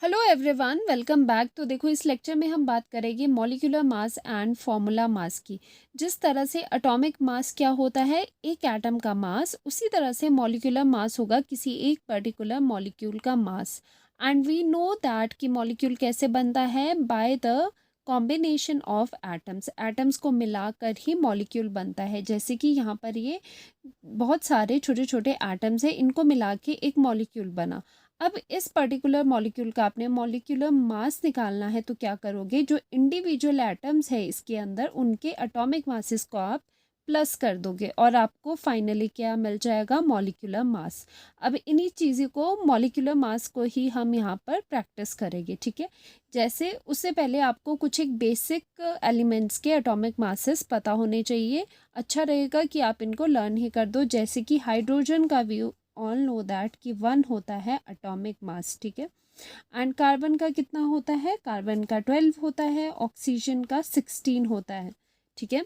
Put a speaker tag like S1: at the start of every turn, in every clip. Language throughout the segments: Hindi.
S1: Hello everyone, welcome back. तो देखो, इस लेक्चर में हम बात करेंगे molecular mass and formula mass की। जिस तरह से एटॉमिक मास क्या होता है, एक एटम का मास, उसी तरह से मॉलिक्यूलर मास होगा किसी एक पर्टिकुलर मॉलिक्यूल का मास। एंड वी नो दैट कि मॉलिक्यूल कैसे बनता है, by the combination of atoms. Atoms को मिलाकर ही मॉलिक्यूल बनता है। जैसे कि यहाँ पर ये बहुत सारे छोटे छोटे एटम्स हैं, इनको मिला के एक मॉलिक्यूल बना। अब इस पर्टिकुलर मॉलिक्यूल का आपने मॉलिक्यूलर मास निकालना है, तो क्या करोगे, जो इंडिविजुअल एटम्स है इसके अंदर, उनके एटॉमिक मासेस को आप प्लस कर दोगे और आपको फाइनली क्या मिल जाएगा, मॉलिक्यूलर मास। अब इन्हीं चीज़ों को, मॉलिक्यूलर मास को ही हम यहाँ पर प्रैक्टिस करेंगे, ठीक है। जैसे उससे पहले आपको कुछ एक बेसिक एलिमेंट्स के एटॉमिक मासेस पता होने चाहिए। अच्छा रहेगा कि आप इनको लर्न ही कर दो। जैसे कि हाइड्रोजन का व्यू ऑल नो दैट कि 1 होता है एटॉमिक मास, ठीक है। एंड कार्बन का कितना होता है, कार्बन का 12 होता है, ऑक्सीजन का 16 होता है, ठीक है।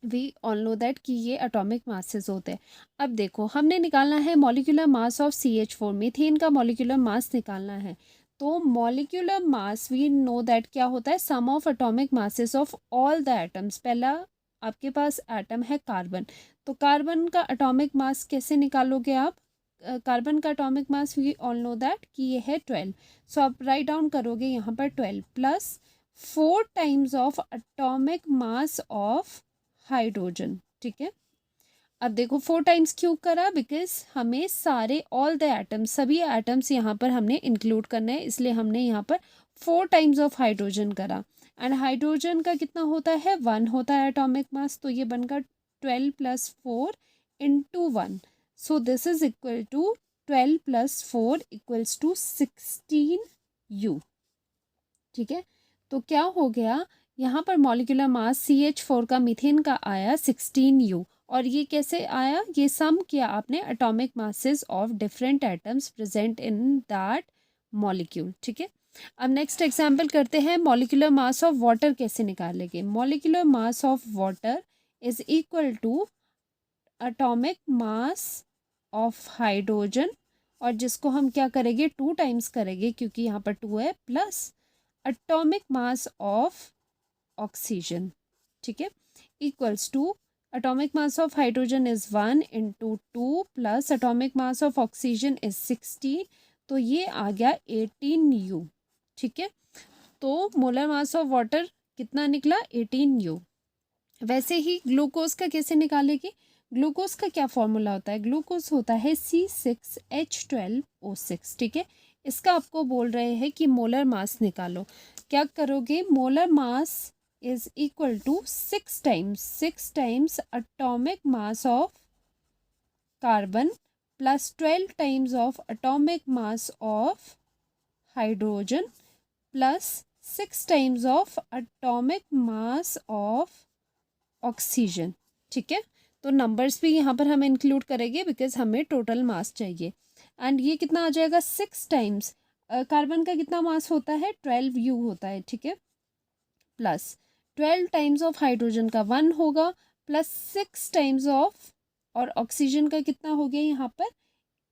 S1: वी ऑल नो दैट कि ये एटॉमिक मासेस होते हैं। अब देखो, हमने निकालना है molecular mass of CH4, methane का मॉलिक्यूलर मास निकालना है। तो molecular mass we know that क्या होता है, sum of atomic masses of all the atoms. पहला आपके पास एटम है कार्बन, तो कार्बन का एटॉमिक मास कैसे निकालोगे आप। कार्बन का atomic mass we all know that कि ये है 12। सो आप राइट डाउन करोगे यहाँ पर 12 plus 4 times of atomic mass of hydrogen, ठीक है। अब देखो 4 टाइम्स क्यों करा, बिकॉज हमें सारे ऑल द एटम्स, सभी एटम्स यहाँ पर हमने इंक्लूड करना है, इसलिए हमने यहाँ पर 4 टाइम्स ऑफ हाइड्रोजन करा। एंड हाइड्रोजन का कितना होता है, 1 होता है एटॉमिक मास, तो ये बनकर 12 plus 4 into 1। So this is equal to 12 plus 4 equals to 16U, ठीक है। तो क्या हो गया, यहाँ पर मॉलिक्यूलर मास CH4 का, मीथेन का आया 16U। और ये कैसे आया, ये सम किया आपने atomic masses of different atoms present in that molecule, ठीक है। अब नेक्स्ट एग्जांपल करते हैं, मॉलिक्यूलर मास ऑफ वाटर कैसे निकालेंगे। Molecular mass of water is equal to atomic mass of hydrogen, और जिसको हम क्या करेंगे, 2 टाइम्स करेंगे क्योंकि यहाँ पर 2 है, plus atomic mass of oxygen, ठीक है, equals to atomic mass of hydrogen is 1 into 2 plus atomic mass of oxygen is 16। तो ये आ गया 18U, ठीक है। तो मोलर मास ऑफ वाटर कितना निकला, 18U। वैसे ही ग्लूकोज का कैसे निकालेंगे। ग्लूकोज का क्या फॉर्मूला होता है, ग्लूकोज होता है C6H12O6, ठीक है। इसका आपको बोल रहे हैं कि मोलर मास निकालो। क्या करोगे, molar mass is equal to 6 times atomic mass of carbon plus 12 times of atomic mass of hydrogen plus 6 times of atomic mass of oxygen, ठीक है। तो नंबर्स भी यहाँ पर हम इंक्लूड करेंगे बिकॉज हमें टोटल मास चाहिए। एंड ये कितना आ जाएगा, 6 टाइम्स, कार्बन का कितना मास होता है, 12U होता है, ठीक है, प्लस 12 टाइम्स ऑफ हाइड्रोजन का 1 होगा, प्लस 6 टाइम्स ऑफ, और ऑक्सीजन का कितना हो गया यहाँ पर,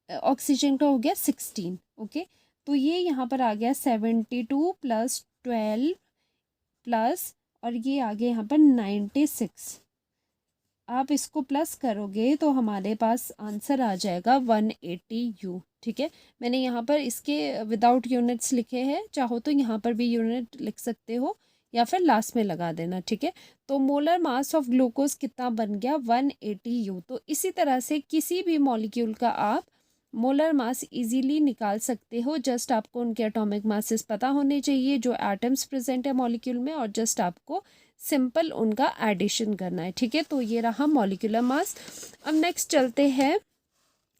S1: ऑक्सीजन का हो गया 16, ओके। तो ये यहाँ पर आ गया 72 प्लस 12 प्लस, और ये आ गया यहाँ पर 96। आप इसको प्लस करोगे तो हमारे पास आंसर आ जाएगा 180U, ठीक है। मैंने यहाँ पर इसके विदाउट यूनिट्स लिखे हैं, चाहो तो यहाँ पर भी यूनिट लिख सकते हो या फिर लास्ट में लगा देना, ठीक है। तो मोलर मास ऑफ ग्लूकोज कितना बन गया, 180U। तो इसी तरह से किसी भी मॉलिक्यूल का आप मोलर मास इजीली निकाल सकते हो। जस्ट आपको उनके एटॉमिक मासेस पता होने चाहिए जो एटम्स प्रेजेंट है मॉलिक्यूल में, और जस्ट आपको सिंपल उनका एडिशन करना है, ठीक है। तो ये रहा मॉलिक्यूलर मास। अब नेक्स्ट चलते हैं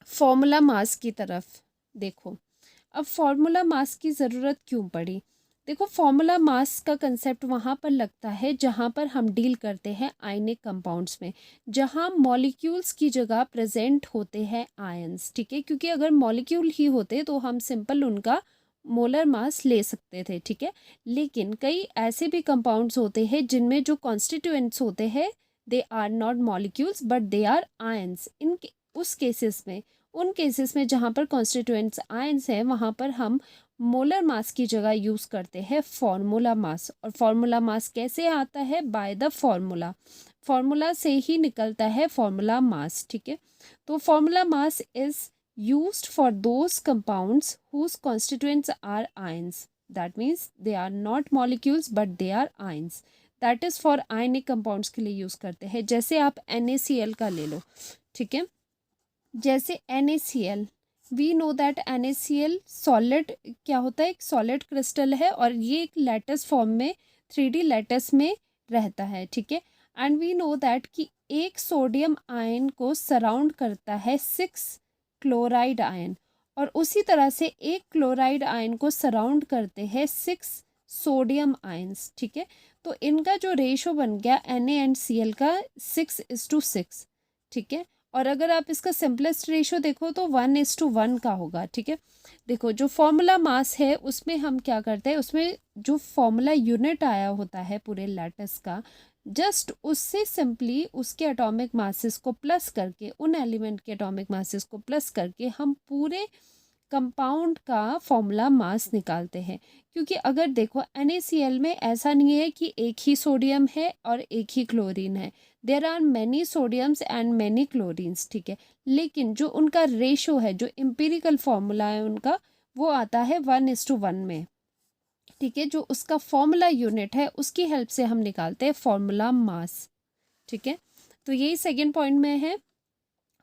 S1: फॉर्मूला मास की तरफ। देखो, अब फॉर्मूला मास की ज़रूरत क्यों पड़ी। देखो, फॉर्मूला मास का कंसेप्ट वहाँ पर लगता है जहाँ पर हम डील करते हैं आयनिक कंपाउंड्स में, जहाँ मॉलिक्यूल्स की जगह प्रेजेंट होते हैं आयंस, ठीक है। क्योंकि अगर मॉलिक्यूल ही होते तो हम सिंपल उनका मोलर मास ले सकते थे, ठीक है। लेकिन कई ऐसे भी कंपाउंड्स होते हैं जिनमें जो कॉन्स्टिट्यूएंट्स होते हैं, they are not molecules but they are ions. उन केसेस में जहाँ पर कॉन्स्टिट्यूएंट्स आयंस हैं, वहाँ पर हम मोलर मास की जगह यूज़ करते हैं फॉर्मूला मास। और फॉर्मूला मास कैसे आता है? बाय द फॉर्मूला, फॉर्मूला से ही निकलता है फॉर्मूला मास। ठीक है, तो formula mass is used for those compounds whose constituents are ions. That means they are not molecules but they are ions. That is for ionic compounds के लिए यूज़ करते हैं। जैसे आप NaCl का ले लो, ठीक है, जैसे NaCl, we know that NaCl solid क्या होता है? एक सॉलिड क्रिस्टल है और ये एक लैटिस फॉर्म में 3D लैटिस में रहता है। ठीक है, एंड वी नो दैट कि एक सोडियम आयन को सराउंड करता है 6 क्लोराइड आयन, और उसी तरह से एक क्लोराइड आयन को सराउंड करते हैं 6 सोडियम आयन्स। ठीक है, तो इनका जो रेशो बन गया Na&Cl का 6:6। ठीक है, और अगर आप इसका सिंपलेस्ट रेशो देखो तो 1:1 का होगा। ठीक है, देखो जो फॉर्मूला मास है उसमें हम क्या करते हैं, उसमें जो फॉर्मूला यूनिट आया होता है पूरे लैटिस का, जस्ट उससे सिंपली उसके एटॉमिक मासेस को प्लस करके, उन एलिमेंट के एटॉमिक मासेस को प्लस करके हम पूरे कंपाउंड का फॉर्मूला मास निकालते हैं। क्योंकि अगर देखो NaCl में ऐसा नहीं है कि एक ही सोडियम है और एक ही क्लोरीन है, there are many sodiums and many chlorines. ठीक है, लेकिन जो उनका रेशो है, जो एम्पिरिकल फॉर्मूला है उनका, वो आता है 1:1 में। ठीक है, जो उसका फॉर्मूला यूनिट है उसकी हेल्प से हम निकालते हैं फॉर्मूला मास। ठीक है, तो यही सेकेंड पॉइंट में है,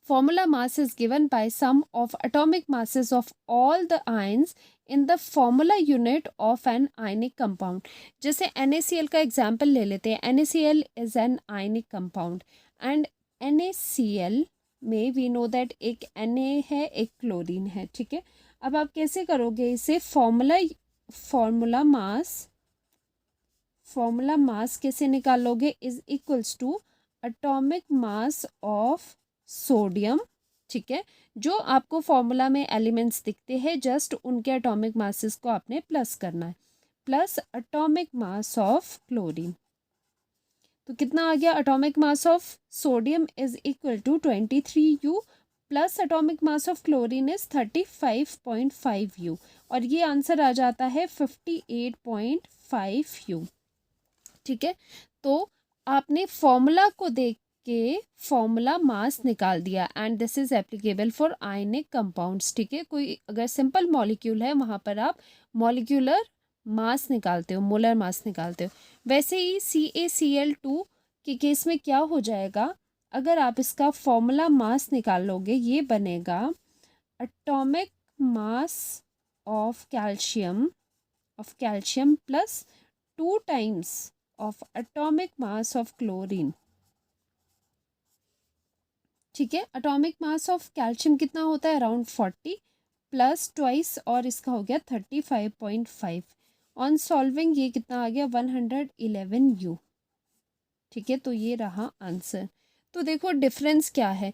S1: formula mass is given by sum of atomic masses of all the ions in the formula unit of an ionic compound। जैसे NaCl का एग्जाम्पल ले लेते हैं। NaCl is an ionic compound and NaCl में वी नो दैट एक Na है, एक क्लोरीन है। ठीक है, अब आप कैसे करोगे इसे? फॉर्मूला मास कैसे निकालोगे? Is equals to atomic mass of sodium. ठीक है, जो आपको फॉर्मूला में एलिमेंट्स दिखते हैं जस्ट उनके एटॉमिक मासेस को आपने प्लस करना है, plus atomic mass of chlorine. तो कितना आ गया? Atomic mass of sodium is equal to 23U plus atomic mass of chlorine is 35.5U, और ये आंसर आ जाता है 58.5U। ठीक है, तो आपने फॉर्मूला को देख के फॉर्मूला मास निकाल दिया and this is applicable for ionic compounds. ठीक है, कोई अगर सिंपल मॉलिक्यूल है वहाँ पर आप मॉलिक्यूलर मास निकालते हो, मोलर मास निकालते हो। वैसे ही CaCl2 के केस में क्या हो जाएगा? अगर आप इसका फॉर्मूला मास निकालोगे, ये बनेगा atomic mass of calcium plus 2 times of atomic mass of chlorine. ठीक है, एटॉमिक मास ऑफ कैल्शियम कितना होता है? अराउंड 40 प्लस ट्वाइस, और इसका हो गया 35.5। ऑन सॉल्विंग ये कितना आ गया? 111U। ठीक है, तो ये रहा आंसर। तो देखो डिफरेंस क्या है।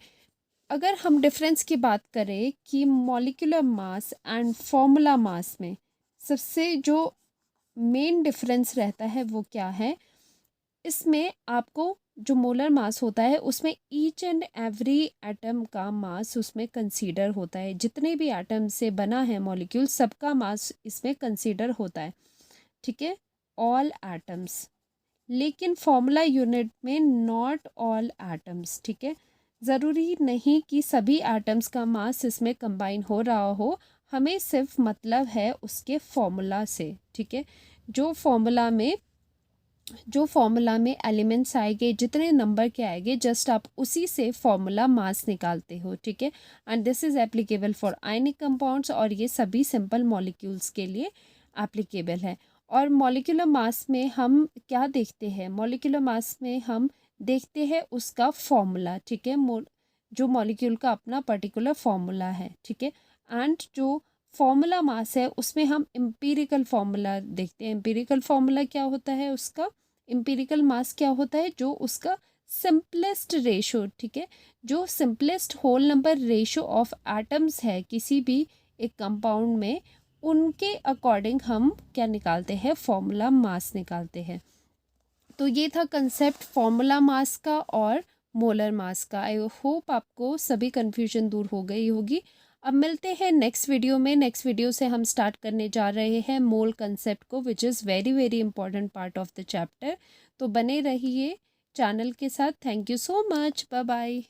S1: अगर हम डिफरेंस की बात करें कि molecular mass and formula mass में सबसे जो मेन डिफरेंस रहता है वो क्या है? इसमें आपको जो मोलर मास होता है उसमें ईच एंड एवरी एटम का मास उसमें कंसीडर होता है। जितने भी एटम से बना है मॉलिक्यूल, सबका मास इसमें कंसीडर होता है। ठीक है, ऑल एटम्स। लेकिन फॉर्मूला यूनिट में नॉट ऑल एटम्स। ठीक है, ज़रूरी नहीं कि सभी एटम्स का मास इसमें कंबाइन हो रहा हो, हमें सिर्फ मतलब है उसके फॉर्मूला से। ठीक है, जो फॉर्मूला में एलिमेंट्स आएंगे, जितने नंबर के आएंगे, जस्ट आप उसी से फॉर्मूला मास निकालते हो। ठीक है, and this is applicable for ionic compounds, और ये सभी सिंपल मॉलिक्यूल्स के लिए एप्लीकेबल है। और मॉलिक्यूलर मास में हम क्या देखते हैं? मॉलिक्यूलर मास में हम देखते हैं उसका फॉर्मूला। ठीक है, जो मॉलिक्यूल का अपना पर्टिकुलर फॉर्मूला है। ठीक है, एंड जो फॉर्मूला मास है उसमें हम एम्पिरिकल फॉर्मूला देखते हैं। एम्पिरिकल फॉर्मूला क्या होता है? उसका एम्पिरिकल मास क्या होता है? जो उसका सिंपलेस्ट रेशो, ठीक है, जो simplest whole number ratio of atoms है किसी भी एक कंपाउंड में, उनके अकॉर्डिंग हम क्या निकालते हैं? फॉर्मूला मास निकालते हैं। तो ये था कंसेप्ट फॉर्मूला मास का और मोलर मास का। आई होप आपको सभी कन्फ्यूजन दूर हो गई होगी। अब मिलते हैं नेक्स्ट वीडियो में। नेक्स्ट वीडियो से हम स्टार्ट करने जा रहे हैं मोल कंसेप्ट को, which is very very important part of the chapter. तो बने रहिए चैनल के साथ। Thank you so much. Bye bye.